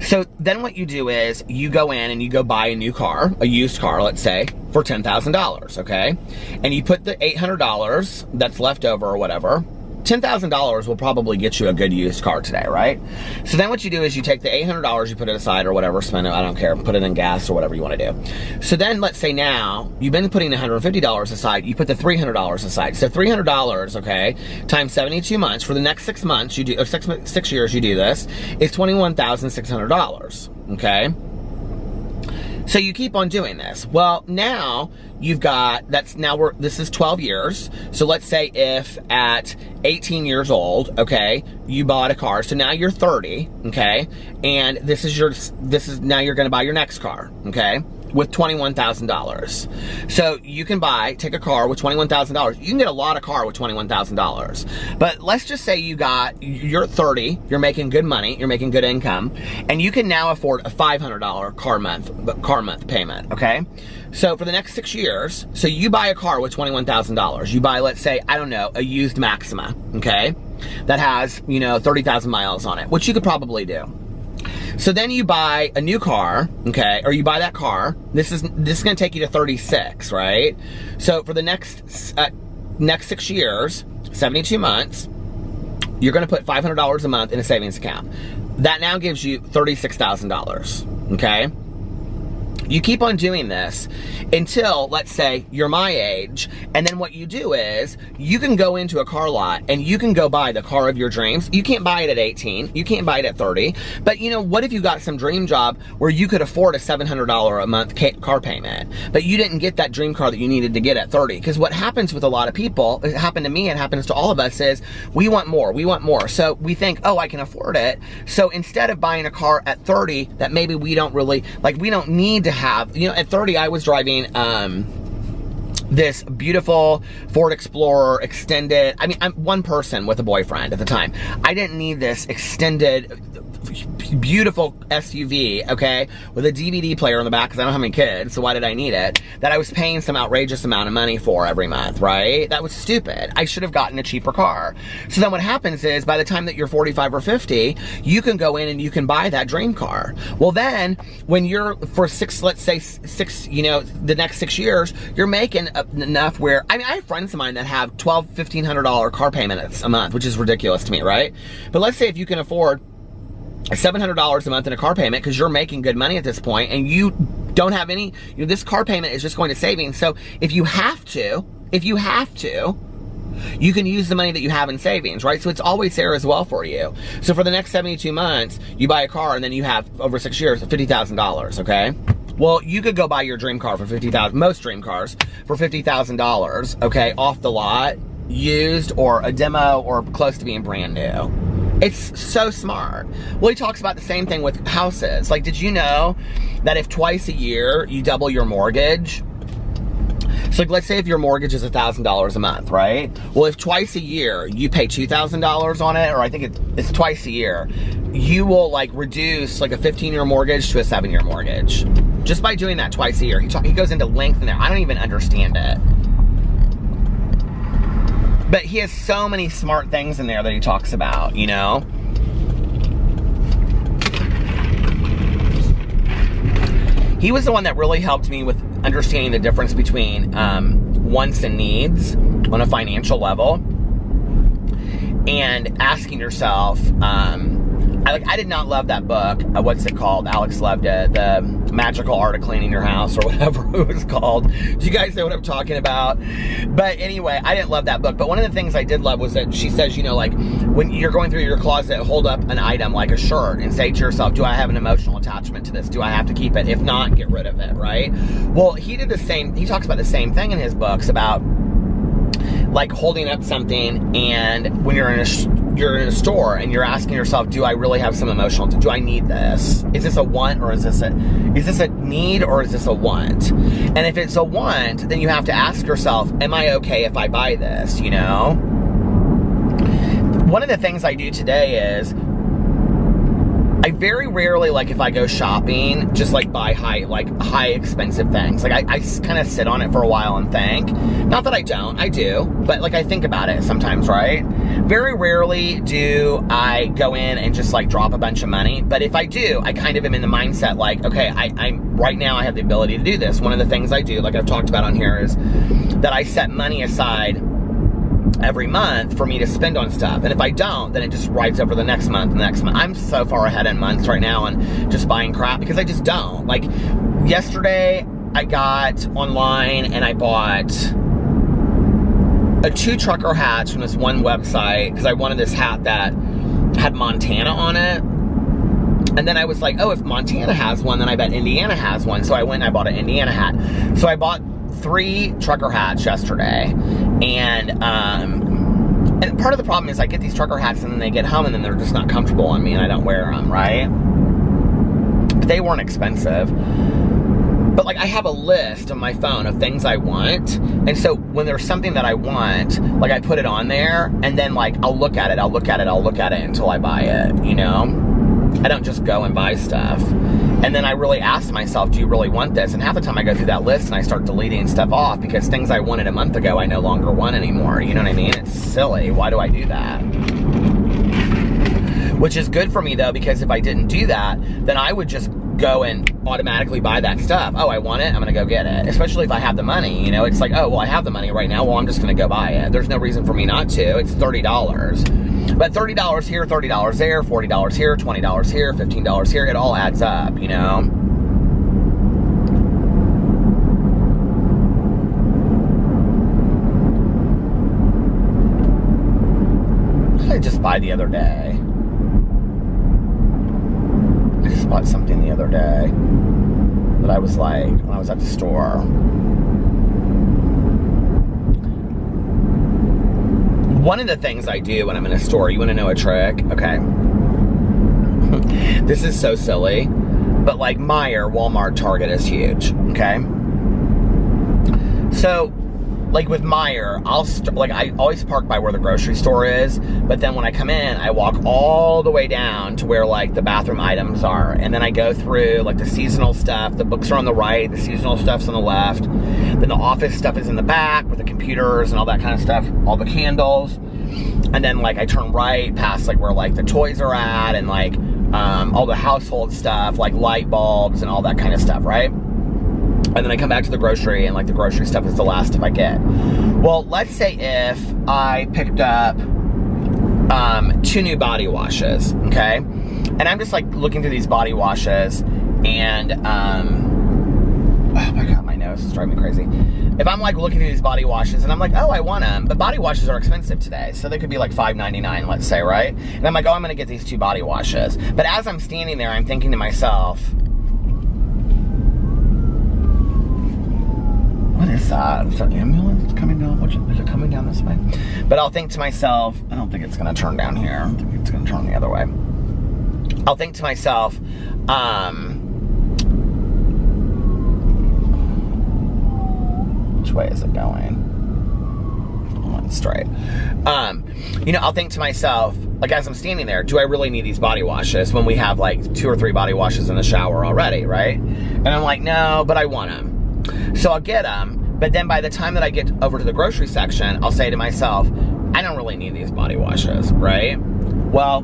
So then what you do is you go in and you go buy a new car, a used car, let's say, for $10,000, okay? And you put the $800 that's left over or whatever $10,000 will probably get you a good used car today, right? So then what you do is you take the $800, you put it aside or whatever, spend it, I don't care, put it in gas or whatever you want to do. So then let's say now, you've been putting $150 aside, you put the $300 aside. So $300, okay, times 72 months, for the next 6 months, you do, or 6 years you do this, is $21,600, okay? So you keep on doing this. Well, now you've got, this is 12 years. So let's say if at 18 years old, okay, you bought a car. So now you're 30, okay? And now you're gonna buy your next car, okay? With $21,000. So you can take a car with $21,000. You can get a lot of car with $21,000. But let's just say you're 30, you're making good money, you're making good income, and you can now afford a $500 car month payment, okay? So for the next 6 years, so you buy a car with $21,000. You buy, let's say, I don't know, a used Maxima, okay? That has, 30,000 miles on it, which you could probably do. So then you buy a new car, okay, or you buy that car. This is going to take you to 36, right? So for the next 6 years, 72 months, you're going to put $500 a month in a savings account. That now gives you $36,000, okay? You keep on doing this until, let's say, you're my age, and then what you do is, you can go into a car lot and you can go buy the car of your dreams. You can't buy it at 18, you can't buy it at 30, but what if you got some dream job where you could afford a $700 a month car payment, but you didn't get that dream car that you needed to get at 30? Because what happens with a lot of people, it happened to me, it happens to all of us, is we want more. So we think, oh, I can afford it. So instead of buying a car at 30 that maybe we don't really, we don't need to have, at 30 I was driving this beautiful Ford Explorer extended, I'm one person with a boyfriend at the time. I didn't need this extended beautiful SUV, okay, with a DVD player in the back because I don't have any kids, so why did I need it? That I was paying some outrageous amount of money for every month, right? That was stupid. I should have gotten a cheaper car. So then what happens is, by the time that you're 45 or 50, you can go in and you can buy that dream car. Well then, when you're, let's say six, the next 6 years, you're making enough where, I have friends of mine that have $1,500 car payments a month, which is ridiculous to me, right? But let's say if you can afford $700 a month in a car payment because you're making good money at this point and you don't have any, this car payment is just going to savings. So if you have to, you can use the money that you have in savings, right? So it's always there as well for you. So for the next 72 months, you buy a car and then you have, over 6 years, $50,000, okay? Well, you could go buy your dream car for $50,000, most dream cars, for $50,000, okay, off the lot, used, or a demo, or close to being brand new. It's so smart. Well, he talks about the same thing with houses. Did you know that if twice a year you double your mortgage? So let's say if your mortgage is $1,000 a month, right? Well, if twice a year you pay $2,000 on it, or I think it's twice a year, you will reduce a 15-year mortgage to a 7-year mortgage. Just by doing that twice a year. He goes into length in there. I don't even understand it. But he has so many smart things in there that he talks about, He was the one that really helped me with understanding the difference between wants and needs on a financial level. And asking yourself, I did not love that book. What's it called? Alex loved it. The Magical Art of Cleaning Your House, or whatever it was called. Do you guys know what I'm talking about? But anyway, I didn't love that book. But one of the things I did love was that she says, when you're going through your closet, hold up an item like a shirt and say to yourself, do I have an emotional attachment to this? Do I have to keep it? If not, get rid of it, right? Well, he talks about the same thing in his books about holding up something, and when you're in a store and you're asking yourself, do I really have some emotional, do I need this? Is this a want, or is this a need, or is this a want? And if it's a want, then you have to ask yourself, am I okay if I buy this, One of the things I do today is, I very rarely, if I go shopping, just buy high expensive things. I kind of sit on it for a while and think. Not that I don't, I do, but I think about it sometimes, right? Very rarely do I go in and just drop a bunch of money. But if I do, I kind of am in the mindset okay, I'm right now I have the ability to do this. One of the things I do, I've talked about on here, is that I set money aside every month for me to spend on stuff. And if I don't, then it just rides over the next month and the next month. I'm so far ahead in months right now on just buying crap because I just don't. Like yesterday, I got online and I bought 2 trucker hats from this one website because I wanted this hat that had Montana on it. And then I was like, oh, if Montana has one, then I bet Indiana has one. So I went and I bought an Indiana hat. So I bought 3 trucker hats yesterday. And part of the problem is I get these trucker hats and then they get home and then they're just not comfortable on me and I don't wear them, right? But they weren't expensive. But like I have a list on my phone of things I want. And so when there's something that I want, like I put it on there and then like I'll look at it until I buy it, you know? I don't just go and buy stuff. And then I really ask myself, do you really want this? And half the time I go through that list and I start deleting stuff off because things I wanted a month ago I no longer want anymore. You know what I mean? It's silly. Why do I do that? Which is good for me though, because if I didn't do that, then I would just go and automatically buy that stuff. Oh, I want it, I'm gonna go get it. Especially if I have the money, you know? It's like, oh, well, I have the money right now, well, I'm just gonna go buy it. There's no reason for me not to. It's $30. But $30 here, $30 there, $40 here, $20 here, $15 here, it all adds up, you know? What did I just buy the other day? I just bought something the other day that I was like, when I was at the store. One of the things I do when I'm in a store, you want to know a trick? Okay. This is so silly, but like Meijer, Walmart, Target is huge, okay? So, like with Meijer, I always park by where the grocery store is, but then when I come in, I walk all the way down to where like the bathroom items are, and then I go through like the seasonal stuff. The books are on the right, the seasonal stuff's on the left, then the office stuff is in the back with the computers and all that kind of stuff, all the candles, and then like I turn right past like where like the toys are at and like all the household stuff, like light bulbs and all that kind of stuff, right? And then I come back to the grocery, and like the grocery stuff is the last stuff I get. Well, let's say if I picked up 2 new body washes, okay? And I'm just like looking through these body washes, and oh my God, my nose is driving me crazy. If I'm like looking through these body washes and I'm like, oh, I want them, but body washes are expensive today, so they could be like $5.99, let's say, right? And I'm like, oh, I'm gonna get these 2 body washes. But as I'm standing there, I'm thinking to myself, what is that? Is that an ambulance coming down? Is it coming down this way? But I'll think to myself, I don't think it's gonna turn down here. I think it's gonna turn the other way. I'll think to myself, which way is it going? Oh, it's straight. You know, I'll think to myself, like as I'm standing there, do I really need these body washes when we have like 2 or 3 body washes in the shower already, right? And I'm like, no, but I want them. So I'll get them, but then by the time that I get over to the grocery section, I'll say to myself, I don't really need these body washes, right? Well,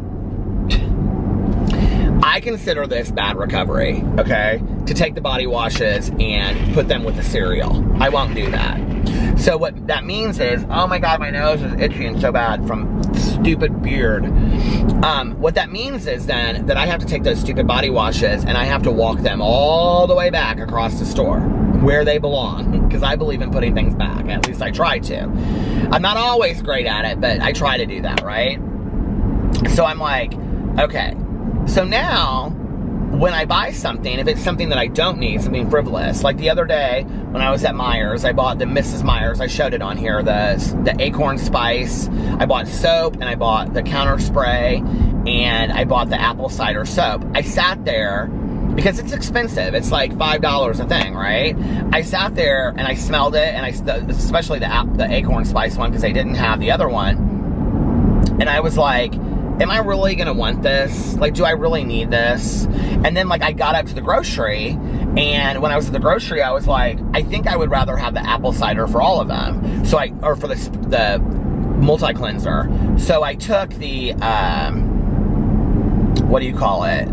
I consider this bad recovery, okay? To take the body washes and put them with the cereal. I won't do that. So what that means is, oh my God, my nose is itching so bad from stupid beard. What that means is then that I have to take those stupid body washes and I have to walk them all the way back across the store where they belong, because I believe in putting things back. At least I try to. I'm not always great at it, but I try to do that, right? So I'm like, okay. So now, when I buy something, if it's something that I don't need, something frivolous, like the other day when I was at Meijer's, I bought the Mrs. Meijer's, I showed it on here, the acorn spice, I bought soap, and I bought the counter spray, and I bought the apple cider soap. I sat there, because it's expensive, it's like $5 a thing, right? I sat there, and I smelled it, and especially the acorn spice one, because they didn't have the other one, and I was like, am I really gonna want this? Like, do I really need this? And then, like, I got up to the grocery, and when I was at the grocery, I was like, I think I would rather have the apple cider for all of them. So or for the multi-cleanser. So I took the, what do you call it?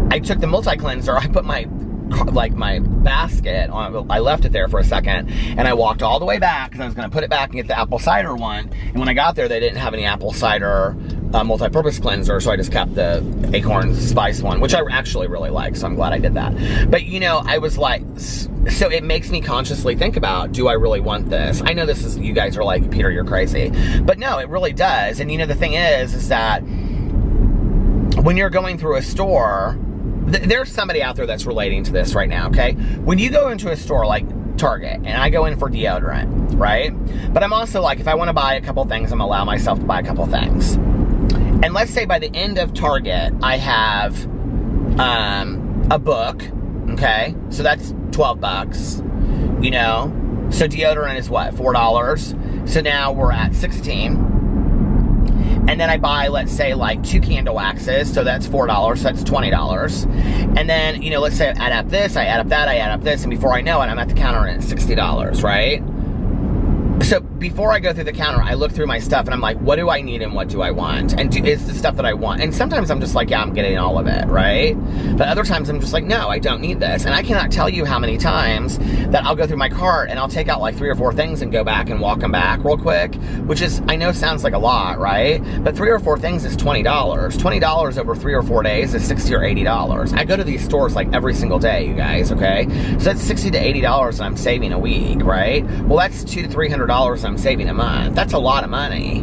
I took the multi-cleanser, I put my my basket. I left it there for a second, and I walked all the way back because I was going to put it back and get the apple cider one. And when I got there, they didn't have any apple cider multi-purpose cleanser, so I just kept the acorn spice one, which I actually really like, so I'm glad I did that. But you know, I was like, so it makes me consciously think about, do I really want this? I know this is, you guys are like, Peter, you're crazy. But no, it really does. And you know, the thing is that when you're going through a store, there's somebody out there that's relating to this right now, okay? When you go into a store like Target, and I go in for deodorant, right? But I'm also like, if I want to buy a couple things, I'm gonna allow myself to buy a couple things. And let's say by the end of Target, I have a book, okay? So that's 12 bucks, you know? So deodorant is what, $4? So now we're at 16. And then I buy, let's say, like 2 candle waxes, so that's $4, so that's $20. And then, you know, let's say I add up this, I add up that, I add up this, and before I know it, I'm at the counter and it's $60, right? So before I go through the counter, I look through my stuff and I'm like, what do I need and what do I want? And is the stuff that I want? And sometimes I'm just like, yeah, I'm getting all of it, right? But other times I'm just like, no, I don't need this. And I cannot tell you how many times that I'll go through my cart and I'll take out like 3 or 4 things and go back and walk them back real quick, which is, I know sounds like a lot, right? But 3 or 4 things is $20. $20 over 3 or 4 days is $60 or $80. I go to these stores like every single day, you guys, okay? So that's $60 to $80 that I'm saving a week, right? Well, that's $200 to $300 I'm saving a month. That's a lot of money.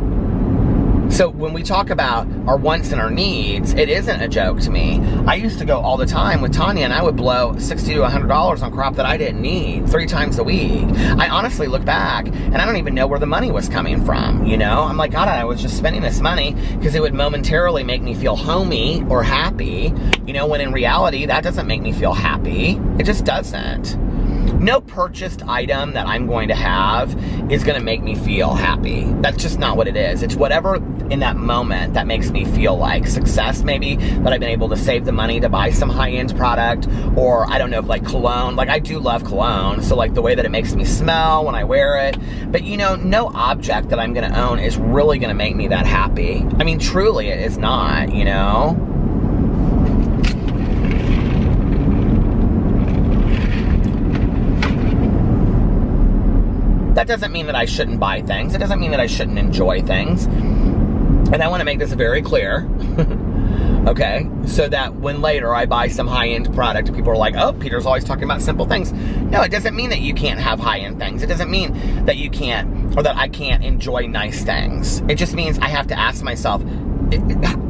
So when we talk about our wants and our needs, it isn't a joke to me. I used to go all the time with Tanya and I would blow $60 to $100 on crap that I didn't need 3 times a week. I honestly look back and I don't even know where the money was coming from, you know? I'm like, God, I was just spending this money because it would momentarily make me feel homey or happy, you know, when in reality, that doesn't make me feel happy. It just doesn't. No purchased item that I'm going to have is going to make me feel happy. That's just not what it is. It's whatever in that moment that makes me feel like success, maybe, that I've been able to save the money to buy some high-end product, or I don't know, like cologne. Like, I do love cologne, so like the way that it makes me smell when I wear it. But you know, no object that I'm going to own is really going to make me that happy. I mean, truly, it is not, you know? That doesn't mean that I shouldn't buy things. It doesn't mean that I shouldn't enjoy things. And I want to make this very clear, okay? So that when later I buy some high-end product, people are like, oh, Peter's always talking about simple things. No, it doesn't mean that you can't have high-end things. It doesn't mean that you can't, or that I can't enjoy nice things. It just means I have to ask myself,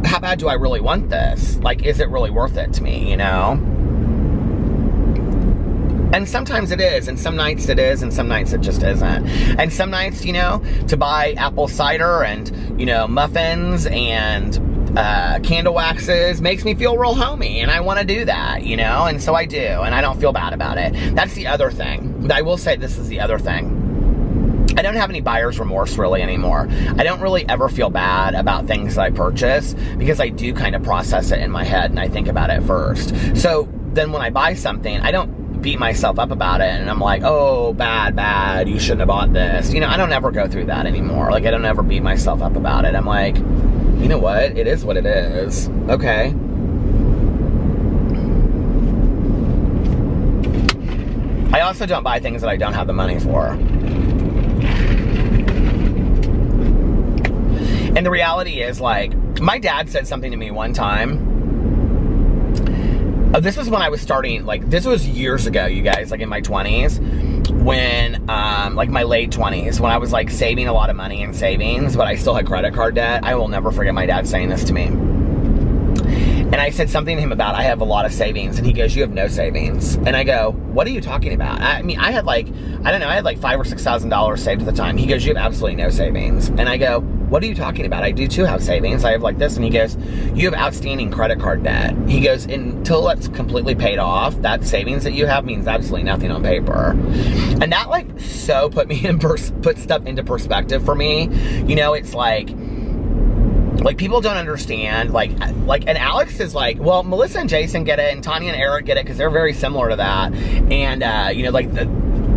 how bad do I really want this? Like, is it really worth it to me, you know? And sometimes it is, and some nights it is, and some nights it just isn't. And some nights, you know, to buy apple cider and, you know, muffins and candle waxes makes me feel real homey, and I want to do that, you know, and so I do, and I don't feel bad about it. That's the other thing. I will say this is the other thing. I don't have any buyer's remorse really anymore. I don't really ever feel bad about things that I purchase because I do kind of process it in my head and I think about it first. So then when I buy something, I don't beat myself up about it and I'm like, oh, bad, you shouldn't have bought this. You know, I don't ever go through that anymore. Like, I don't ever beat myself up about it. I'm like, you know what? It is what it is. Okay. I also don't buy things that I don't have the money for. And the reality is, like, my dad said something to me one time. This was when I was starting, like, this was years ago, you guys, like in my 20s, when, like my late 20s, when I was like saving a lot of money in savings, but I still had credit card debt. I will never forget my dad saying this to me. And I said something to him about, I have a lot of savings, and he goes, you have no savings. And I go, what are you talking about? I mean, I had like, I don't know, I had like $5,000 or $6,000 saved at the time. He goes, you have absolutely no savings. And I go, what are you talking about? I do too have savings. I have like this. And he goes, you have outstanding credit card debt. He goes, until that's completely paid off, that savings that you have means absolutely nothing on paper. And that like so put me in put stuff into perspective for me. You know, it's like people don't understand, like, and Alex is like, well, Melissa and Jason get it, and Tanya and Eric get it, because they're very similar to that. And, you know, like,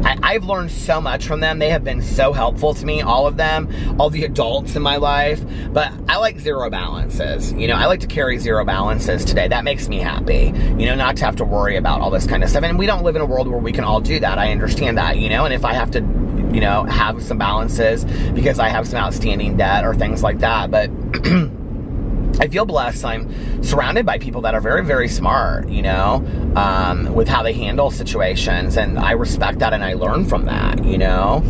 I I've learned so much from them. They have been so helpful to me, all of them, all the adults in my life. But I like zero balances. You know, I like to carry zero balances today. That makes me happy, you know, not to have to worry about all this kind of stuff. And we don't live in a world where we can all do that. I understand that, you know, and if I have to, you know, have some balances because I have some outstanding debt or things like that. But I feel blessed. I'm surrounded by people that are very, very smart, you know, with how they handle situations. And I respect that and I learn from that, you know.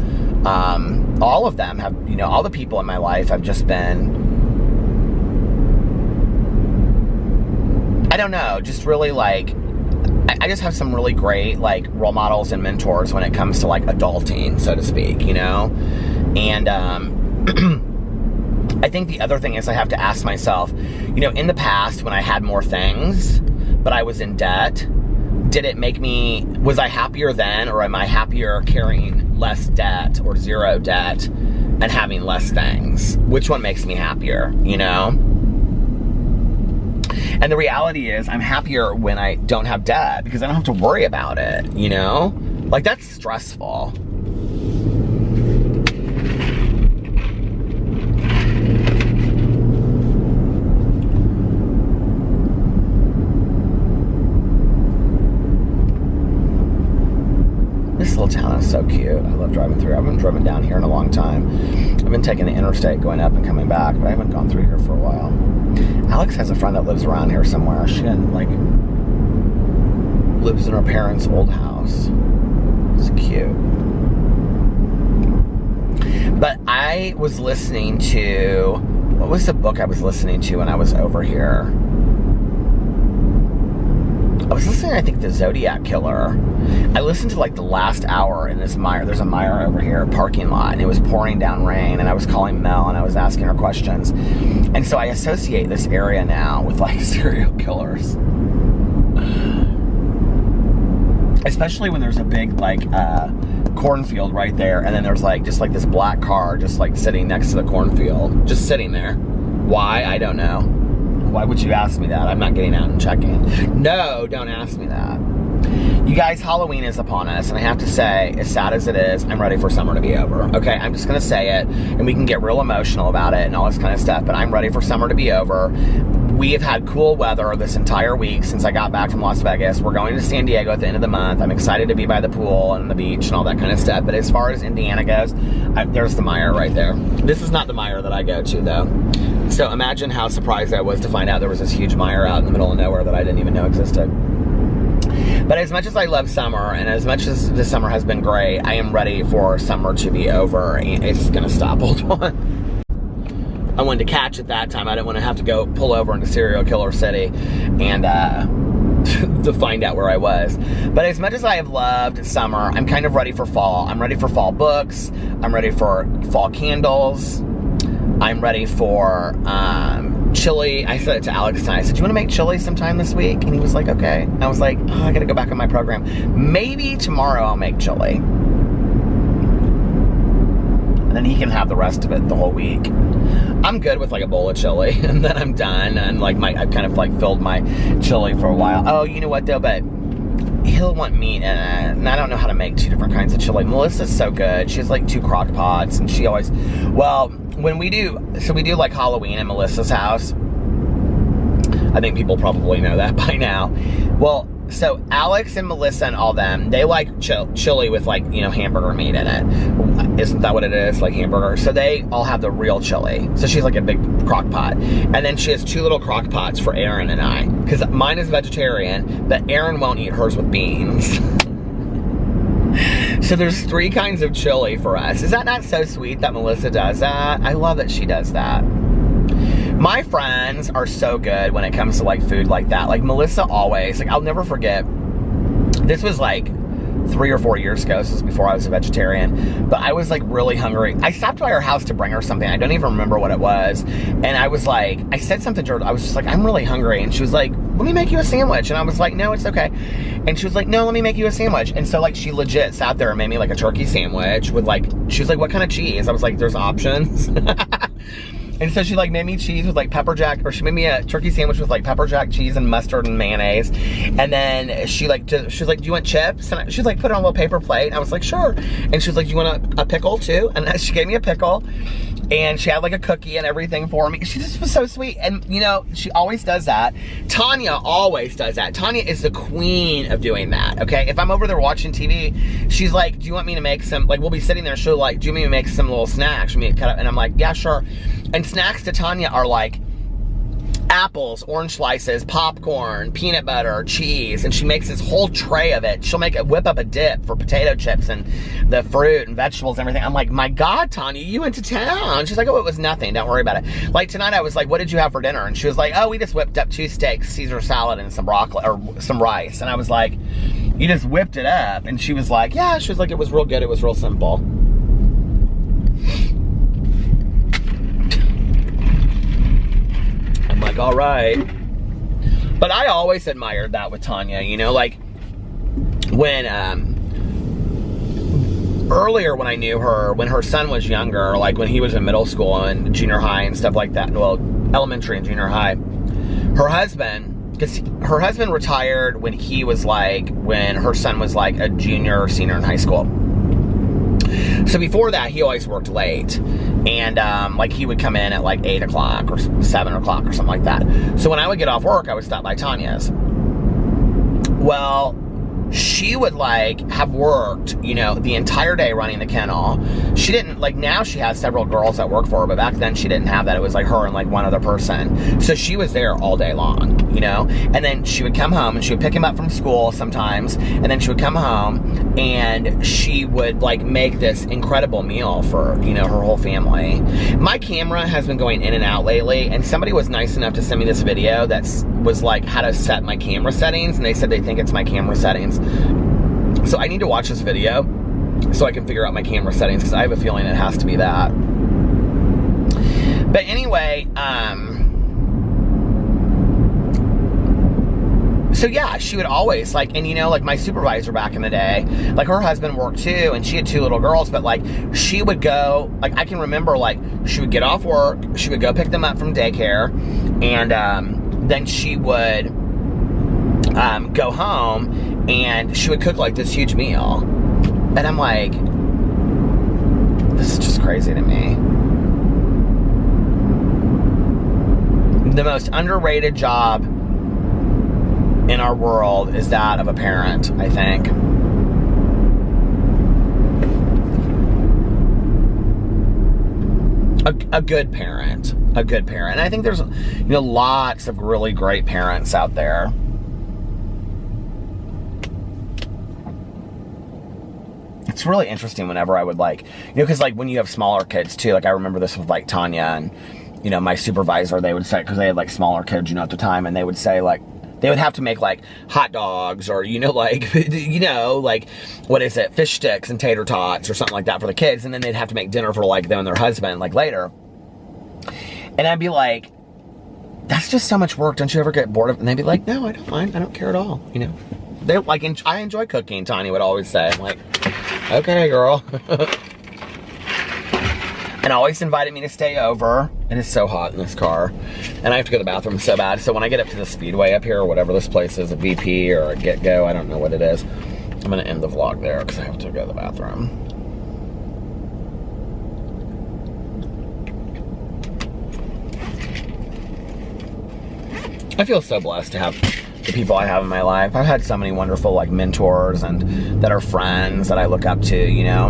All of them have, you know, all the people in my life have just been, I don't know, just really like, I just have some really great like role models and mentors when it comes to like adulting, so to speak, you know. And I think the other thing is I have to ask myself, you know, in the past when I had more things, but I was in debt, did it make me, was I happier then, or am I happier carrying less debt or zero debt and having less things? Which one makes me happier, you know? And the reality is I'm happier when I don't have debt because I don't have to worry about it, you know? Like, that's stressful. This little town is so cute. I love driving through. I haven't driven down here in a long time. I've been taking the interstate going up and coming back, but I haven't gone through here for a while. Alex has a friend that lives around here somewhere. She like lives in her parents' old house. It's cute. But I was listening to, what was the book I was listening to when I was over here? I was listening, I think, to Zodiac Killer. I listened to like the last hour in this Meijer. There's a Meijer over here, parking lot, and it was pouring down rain, and I was calling Mel and I was asking her questions. And so I associate this area now with like serial killers. Especially when there's a big like cornfield right there, and then there's like just like this black car just like sitting next to the cornfield, just sitting there. Why? I don't know. Why would you ask me that? I'm not getting out and checking. No, don't ask me that. You guys, Halloween is upon us, and I have to say, as sad as it is, I'm ready for summer to be over. Okay, I'm just gonna say it, and we can get real emotional about it and all this kind of stuff, but I'm ready for summer to be over. We have had cool weather this entire week since I got back from Las Vegas. We're going to San Diego at the end of the month. I'm excited to be by the pool and the beach and all that kind of stuff, but as far as Indiana goes, there's the Meijer right there. This is not the Meijer that I go to, though. So imagine how surprised I was to find out there was this huge Meijer out in the middle of nowhere that I didn't even know existed. But as much as I love summer, and as much as the summer has been great, I am ready for summer to be over. It's gonna stop. Hold on. I wanted to catch it that time. I didn't want to have to go pull over into Serial Killer City and to find out where I was. But as much as I have loved summer, I'm kind of ready for fall. I'm ready for fall books. I'm ready for fall candles. I'm ready for chili. I said it to Alex tonight. I said, do you want to make chili sometime this week? And he was like, okay. And I was like, oh, I gotta go back on my program. Maybe tomorrow I'll make chili. And then he can have the rest of it the whole week. I'm good with like a bowl of chili, and then I'm done. And like I've kind of like filled my chili for a while. Oh, you know what though, but he'll want meat in it, and I don't know how to make two different kinds of chili. Melissa's so good. She has like 2 crock pots, and she always, well, when we do like Halloween at Melissa's house. I think people probably know that by now. Well, so Alex and Melissa and all them, they like chili with like, you know, hamburger meat in it. Isn't that what it is? Like hamburger. So they all have the real chili. So she's like a big crock pot. And then she has 2 little crock pots for Aaron and I. Because mine is vegetarian, but Aaron won't eat hers with beans. So there's 3 kinds of chili for us. Is that not so sweet that Melissa does that? I love that she does that. My friends are so good when it comes to like food like that. Like Melissa always, like I'll never forget, this was like 3 or 4 years ago. This was before I was a vegetarian, but I was like really hungry. I stopped by her house to bring her something. I don't even remember what it was. And I was like, I said something to her. I was just like, I'm really hungry. And she was like, let me make you a sandwich. And I was like, no, it's okay. And she was like, no, let me make you a sandwich. And so like she legit sat there and made me like a turkey sandwich with like, she was like, what kind of cheese? I was like, there's options. And so she like made me cheese with like pepper jack, or she made me a turkey sandwich with like pepper jack cheese and mustard and mayonnaise. And then she was like, do you want chips? And she was like, put it on a little paper plate. And I was like, sure. And she was like, do you want a pickle too? And she gave me a pickle. And she had like a cookie and everything for me. She just was so sweet. And you know, she always does that. Tanya always does that. Tanya is the queen of doing that, okay? If I'm over there watching TV, she's like, do you want me to make some, like we'll be sitting there, she'll like, do you want me to make some little snacks? Me to cut up? And I'm like, yeah, sure. And snacks to Tanya are like apples, orange slices, popcorn, peanut butter, cheese, and she makes this whole tray of it. She'll whip up a dip for potato chips and the fruit and vegetables and everything. I'm like, my God, Tanya, you went to town. She's like, oh, it was nothing. Don't worry about it. Like tonight I was like, what did you have for dinner? And she was like, oh, we just whipped up 2 steaks, Caesar salad, and some broccoli, or some rice. And I was like, you just whipped it up? And she was like, yeah. She was like, it was real good. It was real simple. I'm like, all right. But I always admired that with Tanya, you know, like when, earlier when I knew her, when her son was younger, like when he was in middle school and junior high and stuff like that, well, elementary and junior high, her husband, because her husband retired when he was like, when her son was like a junior or senior in high school. So before that, he always worked late. And like he would come in at like 8 o'clock or 7 o'clock or something like that. So when I would get off work, I would stop by Tanya's. Well, she would like have worked, you know, the entire day running the kennel. She didn't, like now she has several girls that work for her, but back then she didn't have that. It was like her and like one other person. So she was there all day long, you know, and then she would come home and she would pick him up from school sometimes. And then she would come home and she would like make this incredible meal for, you know, her whole family. My camera has been going in and out lately, and somebody was nice enough to send me this video that was like how to set my camera settings, and they said they think it's my camera settings. So I need to watch this video so I can figure out my camera settings, because I have a feeling it has to be that. But anyway, so yeah, she would always like, and you know, like my supervisor back in the day, like her husband worked too, and she had 2 little girls, but like she would go, like I can remember like she would get off work, she would go pick them up from daycare, and then she would go home and she would cook like this huge meal. And I'm like, this is just crazy to me. The most underrated job in our world is that of a parent, I think. A good parent. A good parent. And I think there's, you know, lots of really great parents out there. It's really interesting whenever I would like, you know, because like when you have smaller kids too, like I remember this with like Tanya and, you know, my supervisor, they would say, because they had like smaller kids, you know, at the time, and they would say like, they would have to make like hot dogs or, you know, like, you know, like, what is it, fish sticks and tater tots or something like that for the kids, and then they'd have to make dinner for like them and their husband like later. And I'd be like, that's just so much work, don't you ever get bored of it? And they'd be like, no, I don't mind, I don't care at all, you know. They like, I enjoy cooking, Tanya would always say. I'm like, okay, girl. And always invited me to stay over. It is so hot in this car. And I have to go to the bathroom so bad. So when I get up to the Speedway up here, or whatever this place is, a BP or a Get Go, I don't know what it is, I'm gonna end the vlog there because I have to go to the bathroom. I feel so blessed to have the people I have in my life. I've had so many wonderful like mentors and that are friends that I look up to, you know.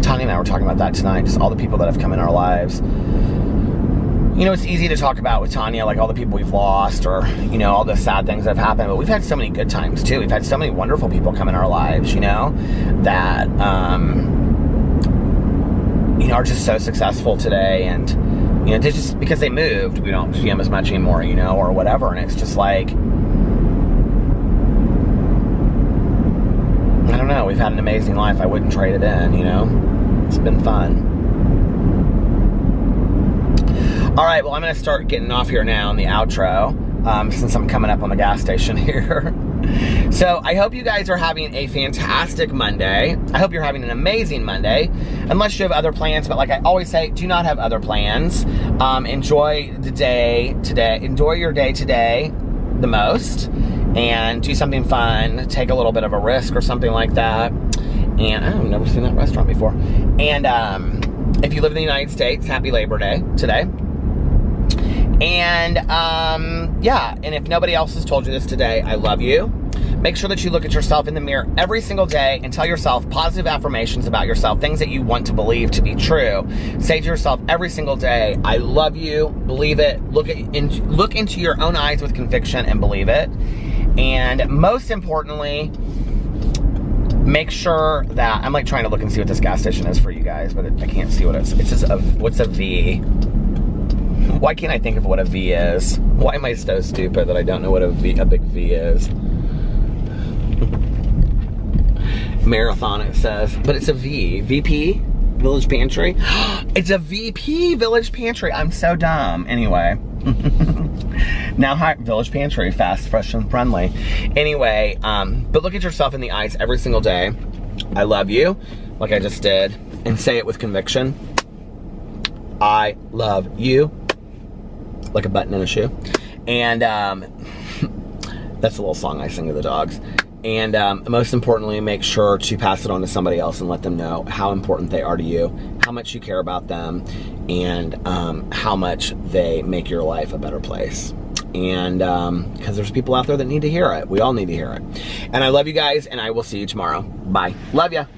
Tanya and I were talking about that tonight, just all the people that have come in our lives. You know, it's easy to talk about with Tanya, like all the people we've lost or, you know, all the sad things that have happened, but we've had so many good times too. We've had so many wonderful people come in our lives, you know, that, you know, are just so successful today, and, you know, just because they moved, we don't see them as much anymore, you know, or whatever, and it's just like, I don't know, we've had an amazing life. I wouldn't trade it in, you know. It's been fun. All right, well, I'm going to start getting off here now in the outro, since I'm coming up on the gas station here. So I hope you guys are having a fantastic Monday. I hope you're having an amazing Monday, unless you have other plans. But like I always say, do not have other plans. Enjoy the day today. Enjoy your day today the most, and do something fun. Take a little bit of a risk or something like that. And I've never seen that restaurant before. And if you live in the United States, happy Labor Day today. And yeah, and if nobody else has told you this today, I love you. Make sure that you look at yourself in the mirror every single day and tell yourself positive affirmations about yourself, things that you want to believe to be true. Say to yourself every single day, I love you, believe it, look into your own eyes with conviction and believe it. And most importantly, make sure that, I'm like trying to look and see what this gas station is for you guys, but I can't see what it is. It says, what's a V? Why can't I think of what a V is? Why am I so stupid that I don't know what a big V is? Marathon, it says, but it's a V. VP? Village Pantry? It's a VP Village Pantry. I'm so dumb. Anyway. Now, hi, Village Pantry, fast, fresh, and friendly. Anyway, but look at yourself in the eyes every single day. I love you, like I just did, and say it with conviction. I love you, like a button in a shoe. And that's a little song I sing to the dogs. And most importantly, make sure to pass it on to somebody else and let them know how important they are to you, how much you care about them, and how much they make your life a better place. And because there's people out there that need to hear it. We all need to hear it. And I love you guys, and I will see you tomorrow. Bye. Love ya.